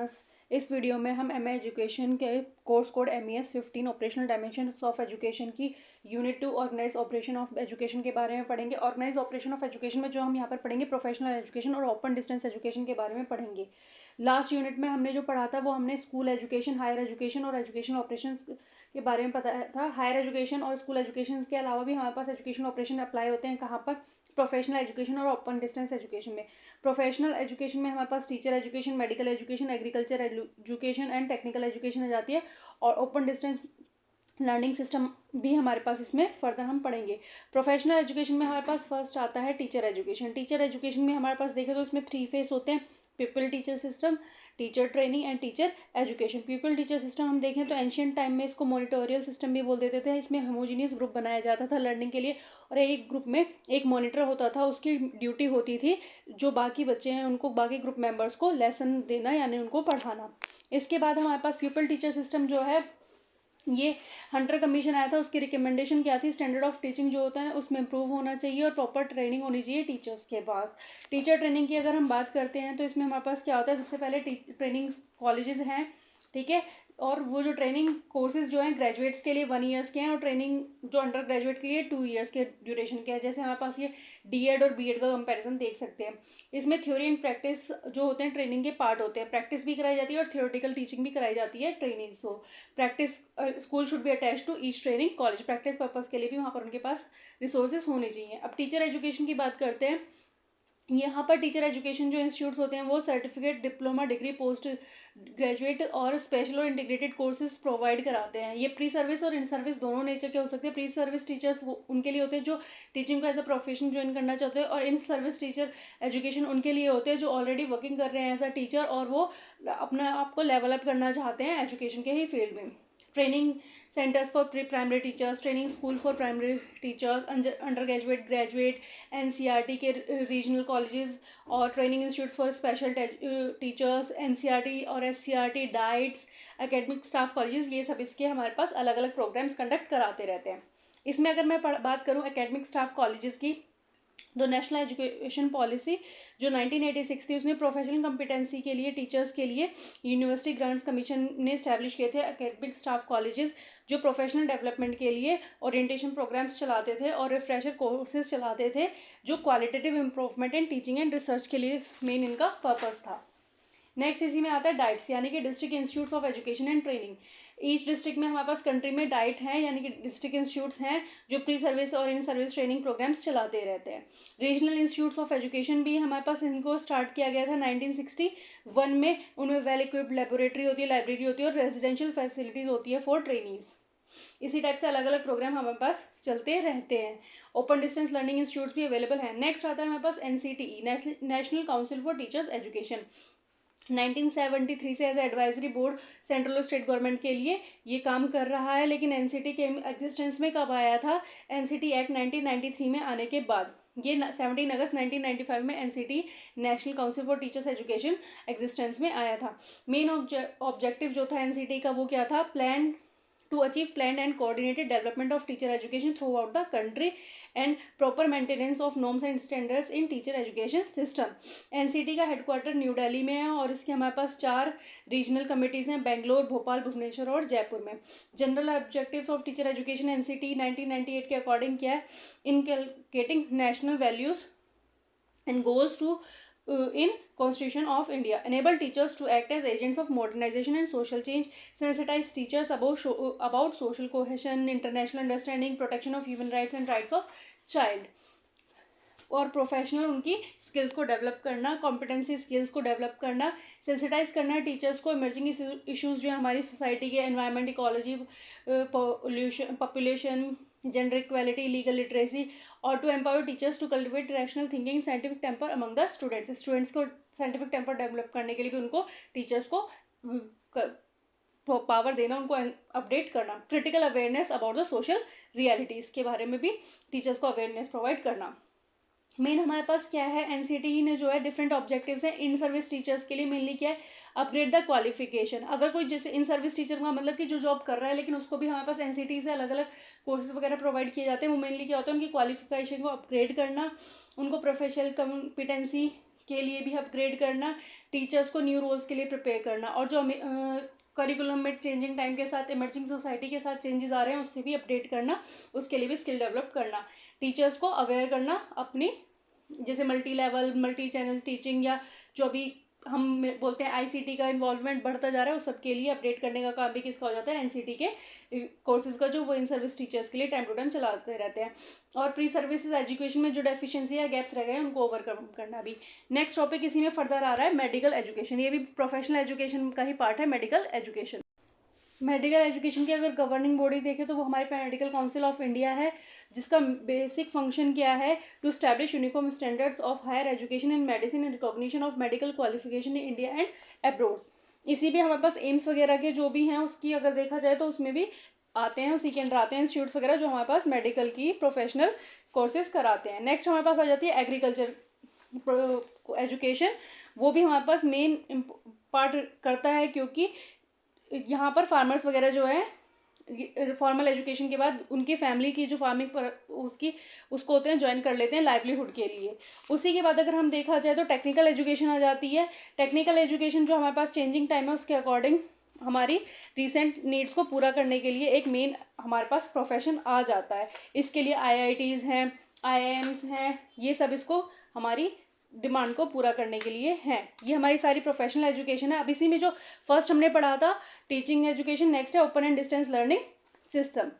Learners. इस video में हम एमए एजुकेशन के course code MES 15 operational dimensions of education की unit 2 organise operation of education के बारे में पढ़ेंगे। ऑर्गेनाइज ऑपरेशन ऑफ एजुकेशन में जो हम यहाँ पर पढ़ेंगे प्रोफेशनल एजुकेशन और ओपन डिस्टेंस एजुकेशन के बारे में पढ़ेंगे। लास्ट यूनिट में हमने जो पढ़ा था वो हमने स्कूल एजुकेशन, हायर एजुकेशन और एजुकेशन ऑपरेशंस के बारे में पता था। हायर एजुकेशन और स्कूल एजुकेशन के अलावा भी हमारे पास एजुकेशन ऑपरेशन अप्लाई होते हैं। कहाँ पर? प्रोफेशनल एजुकेशन और ओपन डिस्टेंस एजुकेशन में। प्रोफेशनल एजुकेशन में हमारे पास teacher education, medical education, agriculture education and technical education आ जाती है। और ओपन डिस्टेंस लर्निंग सिस्टम भी हमारे पास इसमें फर्दर हम पढ़ेंगे। प्रोफेशनल एजुकेशन में हमारे पास फर्स्ट आता है टीचर एजुकेशन। टीचर एजुकेशन में हमारे पास देखें तो इसमें 3 फेस होते हैं: people teacher system, teacher training and teacher education. People teacher system हम देखें तो एंशियंट टाइम में इसको मॉनिटोरियल सिस्टम भी बोल देते थे। इसमें होमोजीनियस ग्रुप बनाया जाता था लर्निंग के लिए और एक ग्रुप में एक मॉनिटर होता था। उसकी ड्यूटी होती थी जो बाकी बच्चे हैं उनको, बाकी ग्रुप मेंबर्स को लेसन देना यानी उनको पढ़ाना। इसके बाद हमारे पास पीपल टीचर सिस्टम जो है ये हंटर कमीशन आया था। उसकी रिकमेंडेशन क्या थी? स्टैंडर्ड ऑफ टीचिंग जो होता है उसमें इम्प्रूव होना चाहिए और प्रॉपर ट्रेनिंग होनी चाहिए टीचर्स के बाद। टीचर ट्रेनिंग की अगर हम बात करते हैं तो इसमें हमारे पास क्या होता है? सबसे पहले ट्रेनिंग कॉलेजेस हैं, ठीक है, और वो जो ट्रेनिंग कोर्सेज जो हैं ग्रेजुएट्स के लिए 1 ईयर्स के हैं और ट्रेनिंग जो अंडर ग्रेजुएट के लिए 2 ईयर्स के ड्यूरेशन के हैं। जैसे हमारे पास ये DED और BED का कंपैरिजन देख सकते हैं। इसमें थ्योरी एंड प्रैक्टिस जो होते हैं ट्रेनिंग के पार्ट होते हैं। प्रैक्टिस भी कराई जाती है और थ्योरेटिकल टीचिंग भी कराई जाती है training. So practice school should be attach to each training college. Practice purpose के लिए भी वहाँ पर उनके पास रिसोर्सेज होने चाहिए। अब टीचर एजुकेशन की बात करते हैं। यहाँ पर टीचर एजुकेशन जो इंस्टीट्यूट्स होते हैं वो certificate, diploma, degree, post graduate और स्पेशल और इंटीग्रेटेड कोर्सेज प्रोवाइड कराते हैं। ये प्री सर्विस और इन सर्विस दोनों नेचर के हो सकते हैं। प्री सर्विस टीचर्स उनके लिए होते हैं जो टीचिंग को एज अ प्रोफेशन ज्वाइन करना चाहते हैं और इन सर्विस टीचर एजुकेशन उनके लिए होते हैं जो ऑलरेडी वर्किंग कर रहे हैं एज अ टीचर और वो अपने आप को लेवल अप करना चाहते हैं एजुकेशन के ही फील्ड में। Training centres for pre primary teachers, training school for primary teachers, under graduate, graduate, NCERT के रीजनल कॉलेजेस और training institutes for special teachers, NCERT और SCERT, diets, academic staff colleges, ये सब इसके हमारे पास अलग अलग प्रोग्राम्स कंडक्ट कराते रहते हैं। इसमें अगर मैं बात करूँ एकेडमिक स्टाफ कॉलेजेस की तो नेशनल एजुकेशन पॉलिसी जो 1986 थी उसमें प्रोफेशनल कॉम्पिटेंसी के लिए टीचर्स के लिए यूनिवर्सिटी ग्रांट्स कमीशन ने इस्टेब्लिश किए थे एकेडमिक स्टाफ कॉलेजेस जो प्रोफेशनल डेवलपमेंट के लिए ओरिएंटेशन प्रोग्राम्स चलाते थे और रिफ्रेशर कोर्सेज चलाते थे जो qualitative improvement and teaching and research के लिए मेन इनका पर्पस था। नेक्स्ट इसी में आता है डाइट्स यानी कि district institutes of education and training. Each district में हमारे पास कंट्री में डाइट हैं यानी कि डिस्ट्रिक्ट इंस्टीट्यूट्स हैं जो प्री सर्विस और इन सर्विस ट्रेनिंग प्रोग्राम्स चलाते रहते हैं। रीजनल इंस्टीट्यूट्स ऑफ एजुकेशन भी हमारे पास इनको स्टार्ट किया गया था 1961 में। उनमें वेल इक्विप्ड लेबोरेटरी होती है, लाइब्रेरी होती है और रेजिडेंशियल फैसिलिटीज़ होती है फॉर ट्रेनीज़। इसी टाइप से अलग अलग प्रोग्राम हमारे पास चलते रहते हैं। ओपन डिस्टेंस लर्निंग इंस्टीट्यूट्स भी अवेलेबल हैं। नेक्स्ट आता है हमारे पास NCTE, national council for teachers education. 1973 से एज एडवाइजरी बोर्ड सेंट्रल और स्टेट गवर्नमेंट के लिए ये काम कर रहा है। लेकिन NCT के एग्जिस्टेंस में कब आया था? NCT एक्ट 1993 में आने के बाद। ये 17 अगस्त 1995 में NCT national council for teachers education existence में आया था। मेन ऑब्जेक्टिव जो था NCT का वो क्या था? Plan to achieve planned and coordinated development of teacher education throughout the country and proper maintenance of norms and standards in teacher education system। NCT का हेडक्वार्टर न्यू दिल्ली में है और इसके हमारे पास 4 रीजनल कमिटीज़ हैं, बेंगलोर, भोपाल, भुवनेश्वर और जयपुर में। General objectives of teacher education NCT 1998 के अकॉर्डिंग क्या है? Inculcating national values and goals to in Constitution of India, enable teachers to act as agents of modernization and social change, sensitize teachers about social cohesion, international understanding, protection of human rights and rights of child, और professional उनकी skills को develop करना, competency skills को develop करना, sensitise करना teachers को emerging issues जो हमारी सोसाइटी के, environment, ecology, population, gender equality, legal literacy, और to empower teachers to cultivate rational thinking, scientific temper among the students. Students को साइंटिफिक टेम्पर डेवलप करने के लिए भी उनको टीचर्स को पावर देना, उनको अपडेट करना। Critical awareness about the social realities के बारे में भी टीचर्स को अवेयरनेस प्रोवाइड करना। मेन हमारे पास क्या है? NCTE ने जो है डिफरेंट ऑब्जेक्टिव्स हैं इन सर्विस टीचर्स के लिए। मेनली क्या है? Upgrade the qualification. अगर कोई जैसे इन सर्विस टीचर का मतलब कि जो जॉब कर रहा है लेकिन उसको भी हमारे पास NCTE से अलग अलग कोर्सेज वगैरह प्रोवाइड किए जाते हैं। वो मेनली क्या होता है? उनकी क्वालिफिकेशन को अपग्रेड करना, उनको प्रोफेशनल कॉम्पिटेंसी के लिए भी अपग्रेड करना, टीचर्स को न्यू रोल्स के लिए प्रिपेयर करना, और जो करिकुलम में चेंजिंग टाइम के साथ, इमर्जिंग सोसाइटी के साथ चेंजेस आ रहे हैं उससे भी अपडेट करना, उसके लिए भी स्किल डेवलप करना, टीचर्स को अवेयर करना अपनी, जैसे multi level multi channel teaching या जो भी हम बोलते हैं आईसीटी का इन्वॉल्वमेंट बढ़ता जा रहा है, उस सब के लिए अपडेट करने का काम भी किसका हो जाता है, एनसीटी के कोर्सेज का, जो वो इन सर्विस टीचर्स के लिए टाइम टू टाइम चलाते रहते हैं। और प्री सर्विसेज एजुकेशन में जो डेफिशिएंसी या गैप्स रह गए हैं उनको ओवरकम करना भी। नेक्स्ट टॉपिक इसी में फर्दर आ रहा है मेडिकल एजुकेशन, ये भी प्रोफेशनल एजुकेशन का ही पार्ट है मेडिकल एजुकेशन। मेडिकल एजुकेशन की अगर गवर्निंग बॉडी देखें तो वो हमारे मेडिकल काउंसिल ऑफ इंडिया है, जिसका बेसिक फंक्शन क्या है, to establish uniform standards of higher education in medicine and recognition of medical qualification in India and abroad. इसी भी हमारे पास एम्स वगैरह के जो भी हैं उसकी अगर देखा जाए तो उसमें भी आते हैं, उसी के अंडर आते हैं इंस्टीट्यूट्स वगैरह जो हमारे पास मेडिकल की प्रोफेशनल कोर्सेज कराते हैं। नेक्स्ट हमारे पास आ जाती है एग्रीकल्चर एजुकेशन, वो भी हमारे पास मेन पार्ट करता है, क्योंकि यहाँ पर फार्मर्स वगैरह जो है फॉर्मल एजुकेशन के बाद उनकी फैमिली की जो फार्मिंग उसको होते हैं ज्वाइन कर लेते हैं लाइवलीहुड के लिए। उसी के बाद अगर हम देखा जाए तो टेक्निकल एजुकेशन आ जाती है। टेक्निकल एजुकेशन जो हमारे पास चेंजिंग टाइम है उसके अकॉर्डिंग हमारी रिसेंट नीड्स को पूरा करने के लिए एक मेन हमारे पास प्रोफेशन आ जाता है। इसके लिए IITs हैं, IIMs हैं, ये सब इसको हमारी डिमांड को पूरा करने के लिए हैं। ये हमारी सारी प्रोफेशनल एजुकेशन है। अब इसी में जो फर्स्ट हमने पढ़ा था टीचिंग एजुकेशन, नेक्स्ट है open and distance learning system.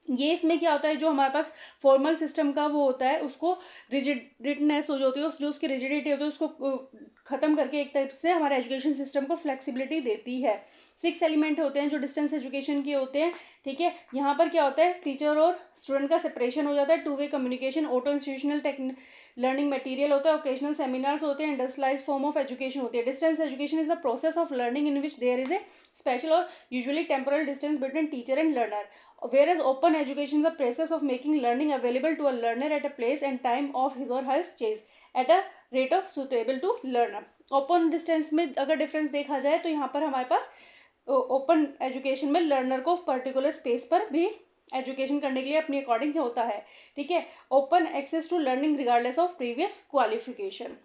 ये इसमें क्या होता है, जो हमारे पास फॉर्मल सिस्टम का वो होता है उसको रिजिडिटनेस हो जाती है, जो उसकी रिजिडिटी होती है उसको ख़त्म करके एक तरफ से हमारे एजुकेशन सिस्टम को फ्लेक्सिबिलिटी देती है। 6 एलिमेंट होते हैं जो डिस्टेंस एजुकेशन के होते हैं, ठीक है। यहाँ पर क्या होता है, टीचर और स्टूडेंट का सेपरेशन हो जाता है, 2 way communication, auto institutional learning material होता है, ओकेजनल सेमिनार्स होते हैं, इंडस्ट्रियलाइज्ड फॉर्म ऑफ एजुकेशन होती है। Distance education is the process of learning in which there is a special और usually temporal distance between teacher and learner, whereas open education is the process of making learning available to a learner at a place and time of his or her choice at a rate of suitable to learner। Open distance में अगर difference देखा जाए तो यहाँ पर हमारे पास open education में learner को पर्टिकुलर स्पेस पर भी एजुकेशन करने के लिए अपनी अकॉर्डिंग होता है, ठीक है। Open access to learning regardless of previous qualification.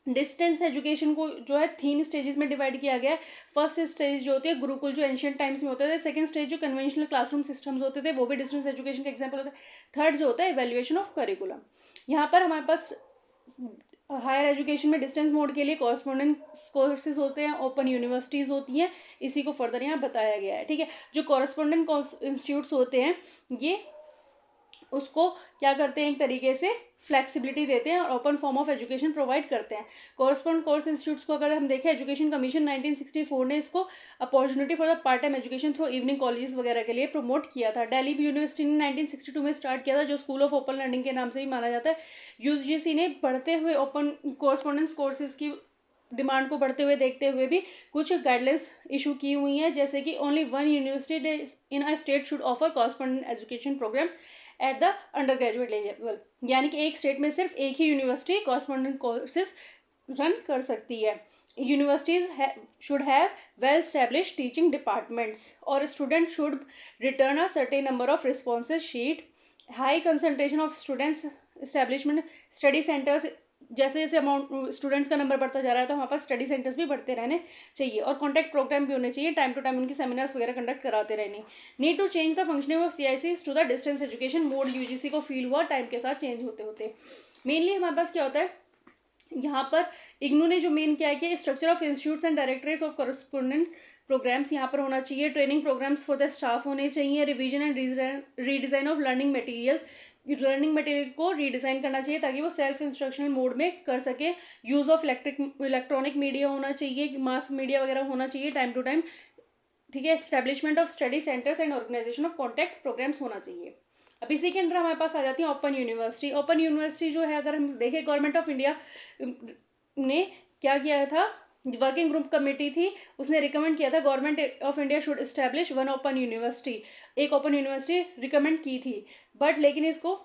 Distance education को जो है 3 स्टेजेस में डिवाइड किया गया है। फर्स्ट स्टेज जो होती है गुरुकुल, जो एंशियंट टाइम्स में होते थे। सेकंड स्टेज जो कन्वेंशनल क्लासरूम सिस्टम्स होते थे वो भी डिस्टेंस एजुकेशन का एग्जांपल होता है। थर्ड जो होता है इवैल्यूएशन ऑफ करिकुलम। यहाँ पर हमारे पास हायर एजुकेशन में डिस्टेंस मोड के लिए कॉरस्पॉन्डेंट कोर्सेज होते हैं, ओपन यूनिवर्सिटीज़ होती हैं, इसी को फर्दर यहाँ बताया गया है, ठीक है। जो कॉरस्पॉन्डेंट इंस्टीट्यूट्स होते हैं ये उसको क्या करते हैं, एक तरीके से फ्लेक्सिबिलिटी देते हैं और open form of education provide करते हैं। कॉरस्पॉन्डेंट कोर्स इंस्टीट्यूट्स को अगर हम देखें, एजुकेशन कमीशन 1964 ने इसको opportunity for the part time education through evening colleges वगैरह के लिए प्रमोट किया था। दिल्ली यूनिवर्सिटी ने 1962 में स्टार्ट किया था, जो स्कूल ऑफ ओपन लर्निंग के नाम से भी माना जाता है। UGC ने बढ़ते हुए ओपन कॉरस्पॉन्डेंस कोर्सेज की डिमांड को बढ़ते हुए देखते हुए भी कुछ गाइडलाइंस इशू की हुई हैं, जैसे कि only 1 university in a state should offer correspondent education programs at the under graduate level, यानी कि एक स्टेट में सिर्फ एक ही यूनिवर्सिटी कॉरस्पॉन्डेंट कोर्सेज रन कर सकती है। Universities should have well established teaching departments और student should return a certain number of responses sheet. High concentration of students establishment study centres, जैसे जैसे अमाउंट स्टूडेंट्स का नंबर बढ़ता जा रहा है तो हमारे पास स्टडी सेंटर्स भी बढ़ते रहने चाहिए और कॉन्टैक्ट प्रोग्राम भी होने चाहिए, टाइम टू टाइम उनकी सेमिनार्स वगैरह कंडक्ट कराते रहने। Need to change the functioning of CICs to the distance education mode. UGC को फील हुआ टाइम के साथ चेंज होते होते। मेनली हमारे पास क्या होता है, यहाँ पर इग्नू ने जो मेन क्या है कि structure of institutes and directorates of correspondent programmes यहाँ पर होना चाहिए। Training programmes for the staff होने चाहिए। Revision and redesign of learning materials, learning material को रीडिज़ाइन करना चाहिए ताकि वो सेल्फ इंस्ट्रक्शनल मोड में कर सके। यूज़ ऑफ इलेक्ट्रॉनिक मीडिया होना चाहिए, मास मीडिया वगैरह होना चाहिए टाइम टू टाइम, ठीक है। Establishment of study centres and organisation of contact programmes होना चाहिए। अब इसी के अंदर हमारे पास आ जाती है ओपन यूनिवर्सिटी। ओपन यूनिवर्सिटी जो है, अगर हम देखें, गवर्नमेंट ऑफ इंडिया ने क्या किया था, वर्किंग ग्रुप कमेटी थी, उसने रिकमेंड किया था government of India should establish 1 open university, एक ओपन यूनिवर्सिटी रिकमेंड की थी। बट लेकिन इसको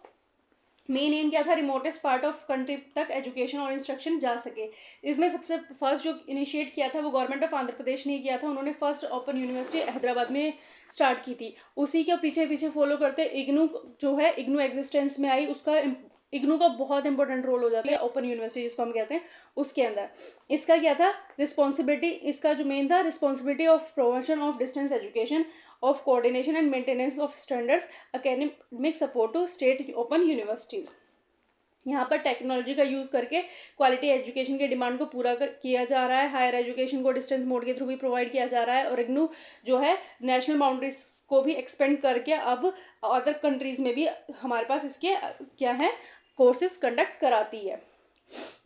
मेन एम क्या था, रिमोटेस्ट पार्ट ऑफ कंट्री तक एजुकेशन और इंस्ट्रक्शन जा सके। इसमें सबसे फर्स्ट जो इनिशिएट किया था वो गवर्नमेंट ऑफ आंध्र प्रदेश ने किया था। उन्होंने फर्स्ट ओपन यूनिवर्सिटी हैदराबाद में स्टार्ट की थी। उसी के पीछे पीछे फॉलो करते इग्नू जो है, इग्नू एग्जिस्टेंस में आई, उसका इग्नू का बहुत इंपॉर्टेंट रोल हो जाता है ओपन यूनिवर्सिटी जिसको हम कहते हैं उसके अंदर। इसका क्या था रिस्पॉन्सिबिलिटी, इसका जो मेन था responsibility of promotion of distance education, of coordination and maintenance of standards, academic support to state open universities. यहाँ पर टेक्नोलॉजी का यूज़ करके क्वालिटी एजुकेशन के डिमांड को पूरा किया जा रहा है। हायर एजुकेशन को डिस्टेंस मोड के थ्रू भी प्रोवाइड किया जा रहा है और इग्नू जो है नेशनल बाउंड्रीज को भी एक्सपेंड करके अब अदर कंट्रीज़ में भी हमारे पास इसके क्या है कोर्सेज कंडक्ट कराती है।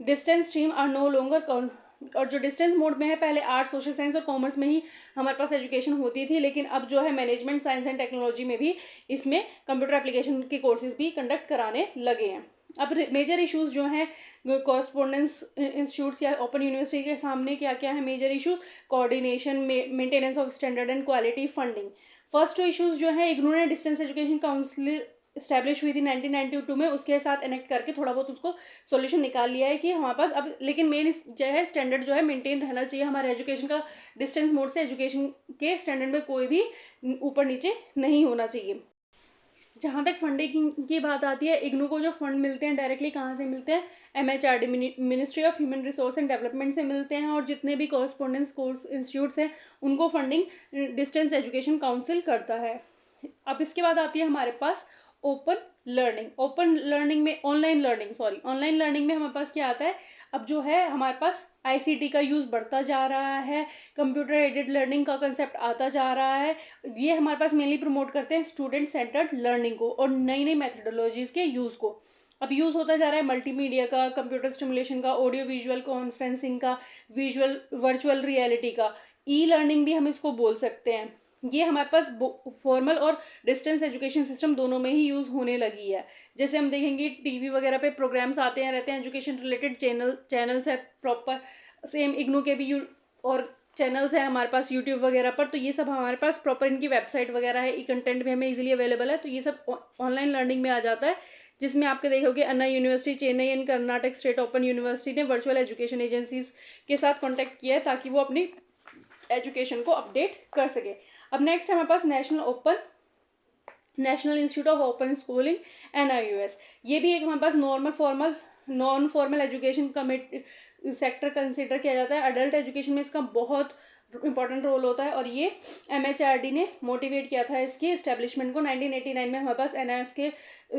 Distance stream are no longer, और जो डिस्टेंस मोड में है पहले आर्ट सोशल साइंस और कॉमर्स में ही हमारे पास एजुकेशन होती थी, लेकिन अब जो है मैनेजमेंट साइंस एंड टेक्नोलॉजी में भी इसमें कंप्यूटर एप्लीकेशन के कोर्सेज भी कंडक्ट कराने लगे हैं। अब मेजर इश्यूज जो हैं कॉरस्पॉन्डेंस इंस्टीट्यूट्स या ओपन यूनिवर्सिटी के सामने क्या क्या है major issue, coordination, maintenance of standard and quality, funding. First two issues जो है इग्नू ने डिस्टेंस एजुकेशन काउंसिल इस्टेब्लिश हुई थी 1992 में, उसके साथ इनेक्ट करके थोड़ा बहुत उसको सॉल्यूशन निकाल लिया है कि हमारे पास अब, लेकिन मेन जो है स्टैंडर्ड जो है मेंटेन रहना चाहिए हमारे एजुकेशन का। डिस्टेंस मोड से एजुकेशन के स्टैंडर्ड में कोई भी ऊपर नीचे नहीं होना चाहिए। जहाँ तक फंडिंग की बात आती है, इग्नू को जो फंड मिलते हैं डायरेक्टली कहाँ से मिलते हैं, MHRD ministry of human resource and development से मिलते हैं, और जितने भी कॉरस्पॉन्डेंस कोर्स इंस्टीट्यूट्स हैं उनको फंडिंग डिस्टेंस एजुकेशन काउंसिल करता है। अब इसके बाद आती है हमारे पास ओपन लर्निंग। ओपन लर्निंग में ऑनलाइन लर्निंग में हमारे पास क्या आता है, अब जो है हमारे पास ICT का यूज़ बढ़ता जा रहा है, कंप्यूटर एडेड लर्निंग का कंसेप्ट आता जा रहा है। ये हमारे पास मेनली प्रमोट करते हैं स्टूडेंट सेंटर्ड लर्निंग को और नई नई मैथडोलॉजीज़ के यूज़ को। अब यूज़ होता जा रहा है मल्टीमीडिया का, कंप्यूटर स्टिमुलेशन का, ऑडियो विजुअल कॉन्फ्रेंसिंग का, वर्चुअल रियलिटी का, ई लर्निंग भी हम इसको बोल सकते हैं। ये हमारे पास फॉर्मल और डिस्टेंस एजुकेशन सिस्टम दोनों में ही यूज़ होने लगी है। जैसे हम देखेंगे टीवी वगैरह पे प्रोग्राम्स आते हैं रहते हैं एजुकेशन रिलेटेड, चैनल्स है प्रॉपर, सेम इग्नू के भी और चैनल्स हैं हमारे पास यूट्यूब वगैरह पर। तो ये सब हमारे पास प्रॉपर इनकी वेबसाइट वगैरह है, ई कंटेंट भी हमें इजीली अवेलेबल है। तो ये सब ऑनलाइन लर्निंग में आ जाता है, जिसमें आपके देखोगे Anna University, Chennai and Karnataka State Open University ने वर्चुअल एजुकेशन एजेंसीज के साथ कॉन्टैक्ट किया है ताकि वो अपनी एजुकेशन को अपडेट कर सके। अब नेक्स्ट हमारे पास National Institute of Open Schooling NIOS। ये भी एक हमारे पास non formal education committee sector consider किया जाता है। अडल्ट एजुकेशन में इसका बहुत इंपॉर्टेंट रोल होता है और ये MHRD ने मोटिवेट किया था इसकी इस्टेब्लिशमेंट को। 1989 में हमारे पास NIOS के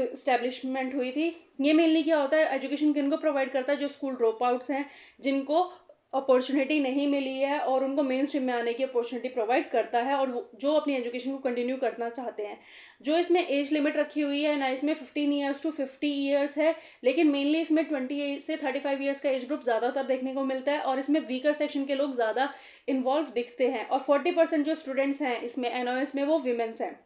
इस्टेब्लिशमेंट हुई थी। ये मेनली क्या होता है, एजुकेशन किनको प्रोवाइड करता है, जो स्कूल ड्रॉप आउट्स हैं, जिनको अपॉर्चुनिटी नहीं मिली है और उनको मेन स्ट्रीम में आने की अपॉर्चुनिटी प्रोवाइड करता है, और जो अपनी एजुकेशन को कंटिन्यू करना चाहते हैं। जो इसमें एज लिमिट रखी हुई है ना, इसमें 15 ईयर्स टू 50 ईयर्स है, लेकिन मेनली इसमें 20 से 35 ईयर्स का एज ग्रुप ज़्यादातर देखने को मिलता है और इसमें वीकर सेक्शन के लोग ज़्यादा इन्वॉल्व दिखते हैं। और 40% जो स्टूडेंट्स हैं इसमें NIOS में वो वीमेंस हैं।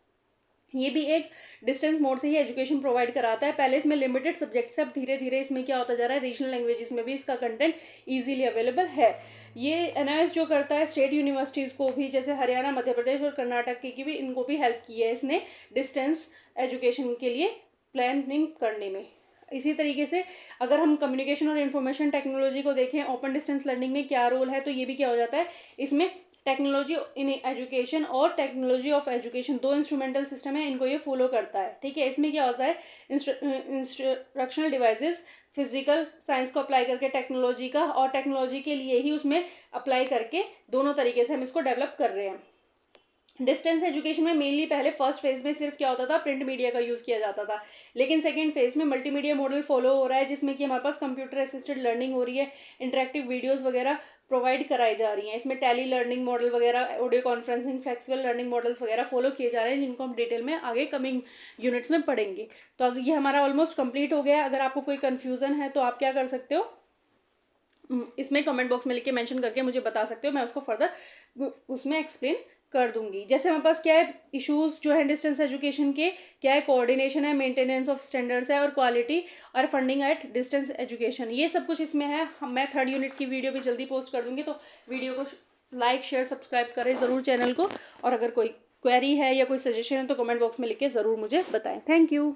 ये भी एक डिस्टेंस मोड से ही एजुकेशन प्रोवाइड कराता है। पहले इसमें लिमिटेड सब्जेक्ट्स है, अब धीरे धीरे इसमें क्या होता जा रहा है, रीजनल लैंग्वेजेस में भी इसका कंटेंट इजीली अवेलेबल है। ये NIOS जो करता है स्टेट यूनिवर्सिटीज़ को भी, जैसे हरियाणा, मध्य प्रदेश और कर्नाटक की भी, इनको भी हेल्प की है इसने डिस्टेंस एजुकेशन के लिए प्लानिंग करने में। इसी तरीके से अगर हम कम्युनिकेशन और इन्फॉर्मेशन टेक्नोलॉजी को देखें, ओपन डिस्टेंस लर्निंग में क्या रोल है, तो ये भी क्या हो जाता है, इसमें टेक्नोलॉजी इन एजुकेशन और टेक्नोलॉजी ऑफ एजुकेशन दो इंस्ट्रूमेंटल सिस्टम है, इनको ये फॉलो करता है। ठीक है, इसमें क्या होता है, इंस्ट्रक्शनल डिवाइसेस फिजिकल साइंस को अप्लाई करके टेक्नोलॉजी का, और टेक्नोलॉजी के लिए ही उसमें अप्लाई करके, दोनों तरीके से हम इसको डेवलप कर रहे हैं। डिस्टेंस एजुकेशन में मेनली पहले फर्स्ट फेज में सिर्फ क्या होता था, प्रिंट मीडिया का यूज़ किया जाता था, लेकिन सेकंड फेज में मल्टीमीडिया मॉडल फॉलो हो रहा है, जिसमें कि हमारे पास कंप्यूटर असिस्टेड लर्निंग हो रही है, इंटरेक्टिव वीडियोस वगैरह प्रोवाइड कराई जा रही हैं। इसमें टेली लर्निंग मॉडल वगैरह, audio conferencing, flexible learning models वगैरह फॉलो किए जा रहे हैं, जिनको हम डिटेल में आगे कमिंग यूनिट्स में पढ़ेंगे। तो अब ये हमारा ऑलमोस्ट कंप्लीट हो गया। अगर आपको कोई कन्फ्यूज़न है तो आप क्या कर सकते हो, इसमें कमेंट बॉक्स में लिख के मेंशन करके मुझे बता सकते हो, मैं उसको फर्दर उसमें एक्सप्लेन कर दूंगी। जैसे हमारे पास क्या है, इश्यूज जो है डिस्टेंस एजुकेशन के क्या है, कोऑर्डिनेशन है, मेंटेनेंस ऑफ स्टैंडर्ड्स है, और क्वालिटी और फंडिंग एट डिस्टेंस एजुकेशन, ये सब कुछ इसमें है। मैं 3rd यूनिट की वीडियो भी जल्दी पोस्ट कर दूंगी, तो वीडियो को लाइक शेयर सब्सक्राइब करें ज़रूर चैनल को, और अगर कोई क्वेरी है या कोई सजेशन है तो कमेंट बॉक्स में लिख के ज़रूर मुझे बताएं। Thank you.